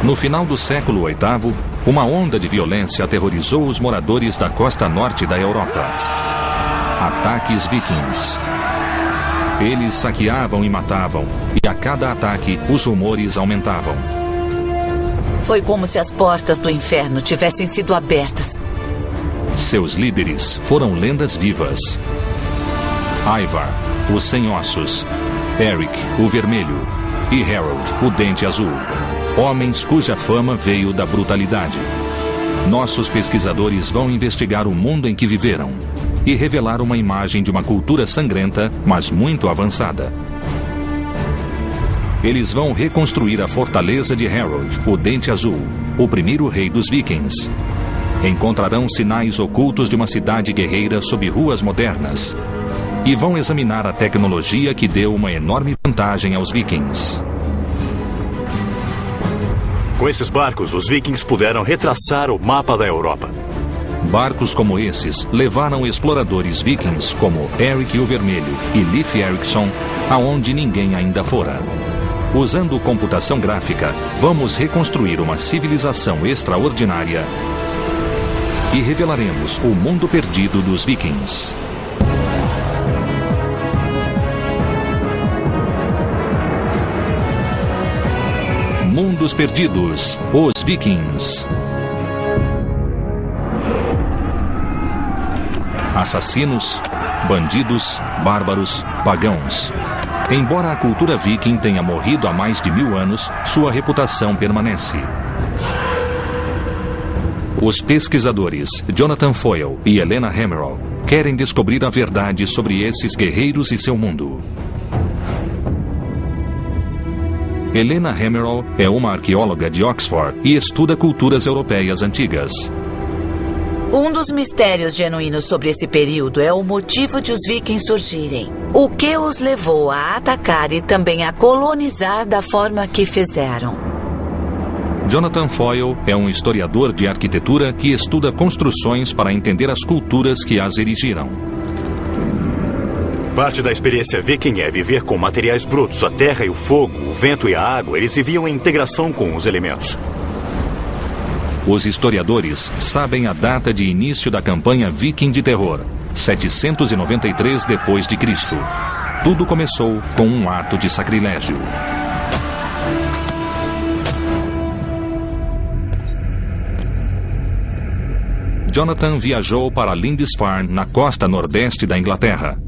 No final do século VIII, uma onda de violência aterrorizou os moradores da costa norte da Europa. Ataques vikings. Eles saqueavam e matavam, e a cada ataque os rumores aumentavam. Foi como se as portas do inferno tivessem sido abertas. Seus líderes foram lendas vivas. Ivar, o Sem Ossos, Eric, o Vermelho, e Harold, o Dente Azul. Homens cuja fama veio da brutalidade. Nossos pesquisadores vão investigar o mundo em que viveram e revelar uma imagem de uma cultura sangrenta, mas muito avançada. Eles vão reconstruir a fortaleza de Harold, o Dente Azul, o primeiro rei dos vikings. Encontrarão sinais ocultos de uma cidade guerreira sob ruas modernas. E vão examinar a tecnologia que deu uma enorme vantagem aos vikings. Com esses barcos, os vikings puderam retraçar o mapa da Europa. Barcos como esses levaram exploradores vikings como Eric o Vermelho e Leif Erikson aonde ninguém ainda fora. Usando computação gráfica, vamos reconstruir uma civilização extraordinária e revelaremos o mundo perdido dos vikings. Mundos Perdidos, os Vikings. Assassinos, bandidos, bárbaros, pagãos. Embora a cultura viking tenha morrido há mais de 1000 anos, sua reputação permanece. Os pesquisadores Jonathan Foyle e Helena Hemmerle querem descobrir a verdade sobre esses guerreiros e seu mundo. Helena Hemmerle é uma arqueóloga de Oxford e estuda culturas europeias antigas. Um dos mistérios genuínos sobre esse período é o motivo de os vikings surgirem. O que os levou a atacar e também a colonizar da forma que fizeram. Jonathan Foyle é um historiador de arquitetura que estuda construções para entender as culturas que as erigiram. Parte da experiência viking é viver com materiais brutos. A terra e o fogo, o vento e a água, eles viviam em integração com os elementos. Os historiadores sabem a data de início da campanha viking de terror, 793 depois de Cristo. Tudo começou com um ato de sacrilégio. Jonathan viajou para Lindisfarne, na costa nordeste da Inglaterra.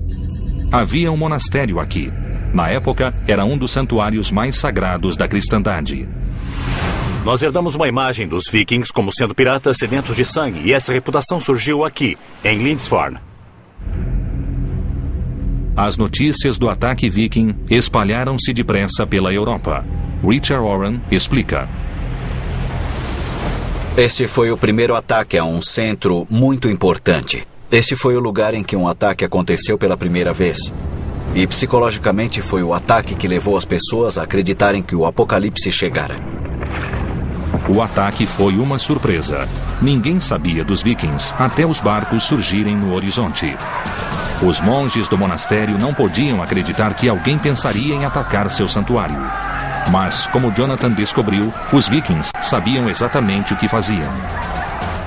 Havia um monastério aqui. Na época, era um dos santuários mais sagrados da cristandade. Nós herdamos uma imagem dos vikings como sendo piratas sedentos de sangue, e essa reputação surgiu aqui, em Lindisfarne. As notícias do ataque viking espalharam-se depressa pela Europa. Richard Warren explica. Este foi o primeiro ataque a um centro muito importante. Este foi o lugar em que um ataque aconteceu pela primeira vez. E psicologicamente foi o ataque que levou as pessoas a acreditarem que o apocalipse chegara. O ataque foi uma surpresa. Ninguém sabia dos vikings até os barcos surgirem no horizonte. Os monges do monastério não podiam acreditar que alguém pensaria em atacar seu santuário. Mas, como Jonathan descobriu, os vikings sabiam exatamente o que faziam.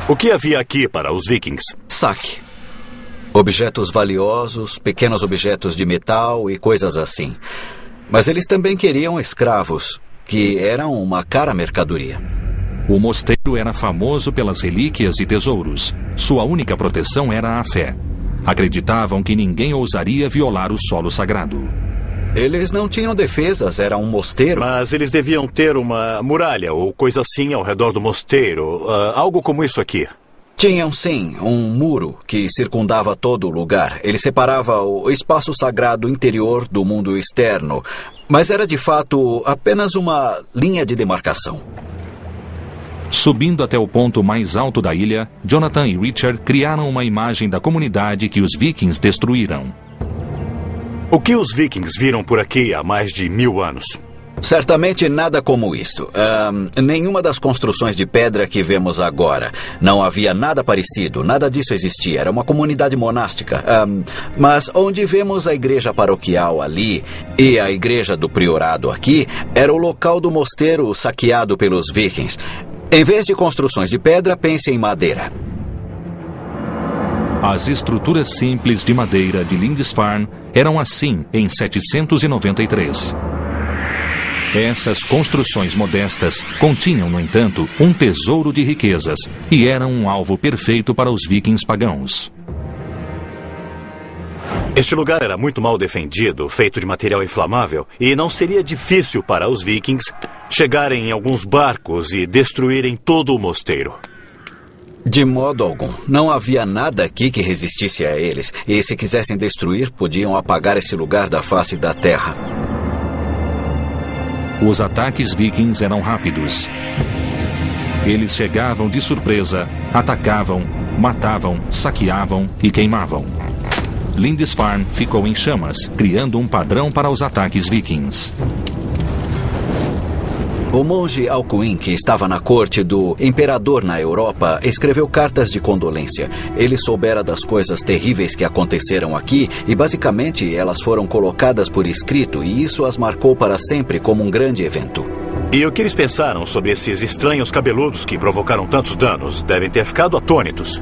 O que havia aqui para os vikings? Saque. Objetos valiosos, pequenos objetos de metal e coisas assim. Mas eles também queriam escravos, que eram uma cara mercadoria. O mosteiro era famoso pelas relíquias e tesouros. Sua única proteção era a fé. Acreditavam que ninguém ousaria violar o solo sagrado. Eles não tinham defesas, era um mosteiro. Mas eles deviam ter uma muralha ou coisa assim ao redor do mosteiro. Algo como isso aqui. Tinham, sim, um muro que circundava todo o lugar. Ele separava o espaço sagrado interior do mundo externo. Mas era, de fato, apenas uma linha de demarcação. Subindo até o ponto mais alto da ilha, Jonathan e Richard criaram uma imagem da comunidade que os vikings destruíram. O que os vikings viram por aqui há mais de 1000 anos? Certamente nada como isto. Nenhuma das construções de pedra que vemos agora. Não havia nada parecido, nada disso existia. Era uma comunidade monástica. Mas onde vemos a igreja paroquial ali e a igreja do priorado aqui, era o local do mosteiro saqueado pelos vikings. Em vez de construções de pedra, pense em madeira. As estruturas simples de madeira de Lindisfarne eram assim em 793. Essas construções modestas continham, no entanto, um tesouro de riquezas e eram um alvo perfeito para os vikings pagãos. Este lugar era muito mal defendido, feito de material inflamável, e não seria difícil para os vikings chegarem em alguns barcos e destruírem todo o mosteiro. De modo algum. Não havia nada aqui que resistisse a eles, e se quisessem destruir, podiam apagar esse lugar da face da terra. Os ataques vikings eram rápidos. Eles chegavam de surpresa, atacavam, matavam, saqueavam e queimavam. Lindisfarne ficou em chamas, criando um padrão para os ataques vikings. O monge Alcuin, que estava na corte do imperador na Europa, escreveu cartas de condolência. Ele soubera das coisas terríveis que aconteceram aqui e, basicamente, elas foram colocadas por escrito e isso as marcou para sempre como um grande evento. E o que eles pensaram sobre esses estranhos cabeludos que provocaram tantos danos? Devem ter ficado atônitos.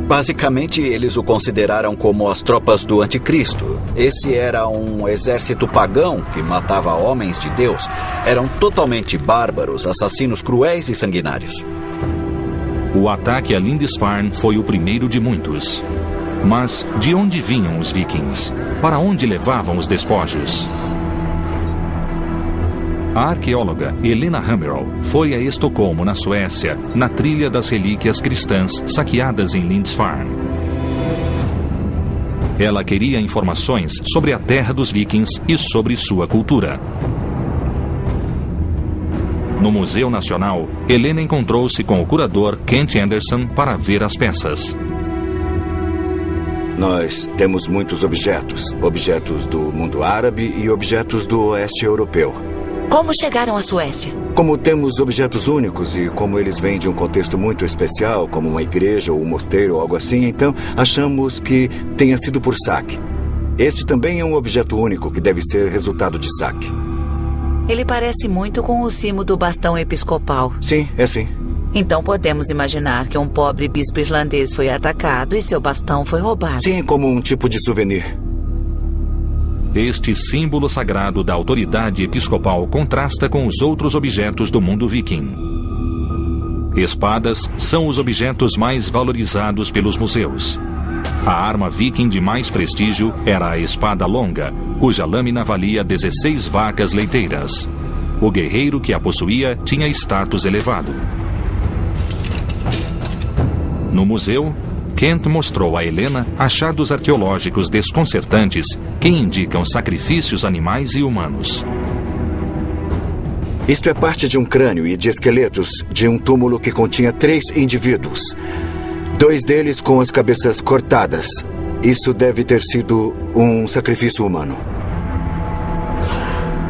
Basicamente, eles o consideraram como as tropas do anticristo. Esse era um exército pagão que matava homens de Deus. Eram totalmente bárbaros, assassinos cruéis e sanguinários. O ataque a Lindisfarne foi o primeiro de muitos. Mas de onde vinham os vikings? Para onde levavam os despojos? A arqueóloga Helena Hammerl foi a Estocolmo, na Suécia, na trilha das relíquias cristãs saqueadas em Lindisfarne. Ela queria informações sobre a terra dos vikings e sobre sua cultura. No Museu Nacional, Helena encontrou-se com o curador Kent Anderson para ver as peças. Nós temos muitos objetos do mundo árabe e objetos do oeste europeu. Como chegaram à Suécia? Como temos objetos únicos e como eles vêm de um contexto muito especial, como uma igreja ou um mosteiro ou algo assim, então achamos que tenha sido por saque. Este também é um objeto único que deve ser resultado de saque. Ele parece muito com o cimo do bastão episcopal. Sim, é sim. Então podemos imaginar que um pobre bispo irlandês foi atacado e seu bastão foi roubado. Sim, como um tipo de souvenir. Este símbolo sagrado da autoridade episcopal contrasta com os outros objetos do mundo viking. Espadas são os objetos mais valorizados pelos museus. A arma viking de mais prestígio era a espada longa, cuja lâmina valia 16 vacas leiteiras. O guerreiro que a possuía tinha status elevado. No museu, Kent mostrou a Helena achados arqueológicos desconcertantes que indicam sacrifícios animais e humanos. Isto é parte de um crânio e de esqueletos de um túmulo que continha 3 indivíduos. 2 deles com as cabeças cortadas. Isso deve ter sido um sacrifício humano.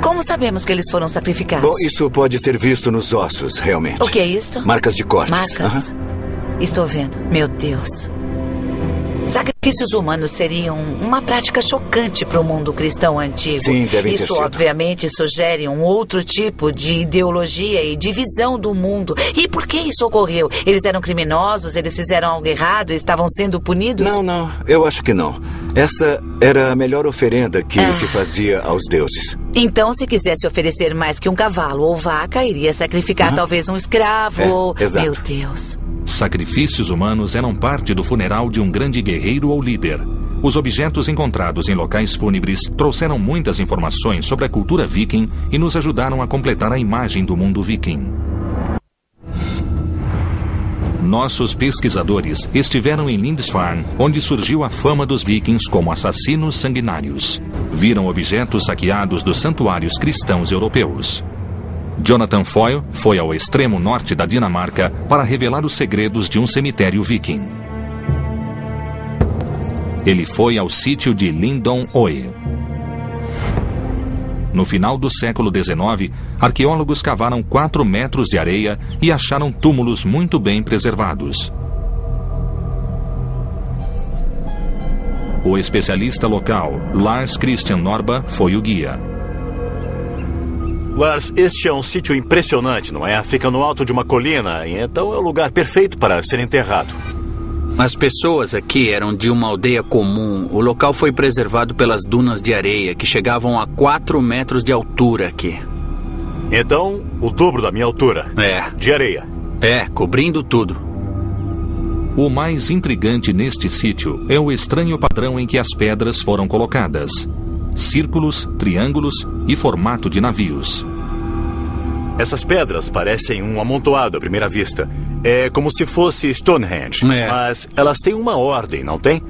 Como sabemos que eles foram sacrificados? Bom, isso pode ser visto nos ossos, realmente. O que é isto? Marcas de cortes. Marcas? Estou vendo. Meu Deus. Sacrifícios humanos seriam uma prática chocante para o mundo cristão antigo. Sim, devem ter Isso, sido. obviamente, sugere um outro tipo de ideologia e de visão do mundo. E por que isso ocorreu? Eles eram criminosos? Eles fizeram algo errado e estavam sendo punidos? Não. Eu acho que não. Essa era a melhor oferenda que se fazia aos deuses. Então, se quisesse oferecer mais que um cavalo ou vaca, iria sacrificar talvez um escravo ou... exato. Meu Deus. Sacrifícios humanos eram parte do funeral de um grande guerreiro ou líder. Os objetos encontrados em locais fúnebres trouxeram muitas informações sobre a cultura viking e nos ajudaram a completar a imagem do mundo viking. Nossos pesquisadores estiveram em Lindisfarne, onde surgiu a fama dos vikings como assassinos sanguinários. Viram objetos saqueados dos santuários cristãos europeus. Jonathan Foyle foi ao extremo norte da Dinamarca para revelar os segredos de um cemitério viking. Ele foi ao sítio de Lindon Oe. No final do século XIX, arqueólogos cavaram 4 metros de areia e acharam túmulos muito bem preservados. O especialista local, Lars Christian Norba, foi o guia. Lars, este é um sítio impressionante, não é? Fica no alto de uma colina, e então é o lugar perfeito para ser enterrado. As pessoas aqui eram de uma aldeia comum. O local foi preservado pelas dunas de areia, que chegavam a 4 metros de altura aqui. Então, o dobro da minha altura. De areia. Cobrindo tudo. O mais intrigante neste sítio é o estranho padrão em que as pedras foram colocadas. Círculos, triângulos e formato de navios. Essas pedras parecem um amontoado à primeira vista. É como se fosse Stonehenge. Mas elas têm uma ordem, não tem?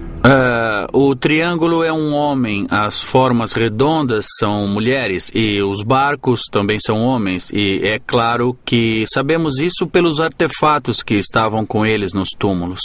O triângulo é um homem, as formas redondas são mulheres e os barcos também são homens. E é claro que sabemos isso pelos artefatos que estavam com eles nos túmulos.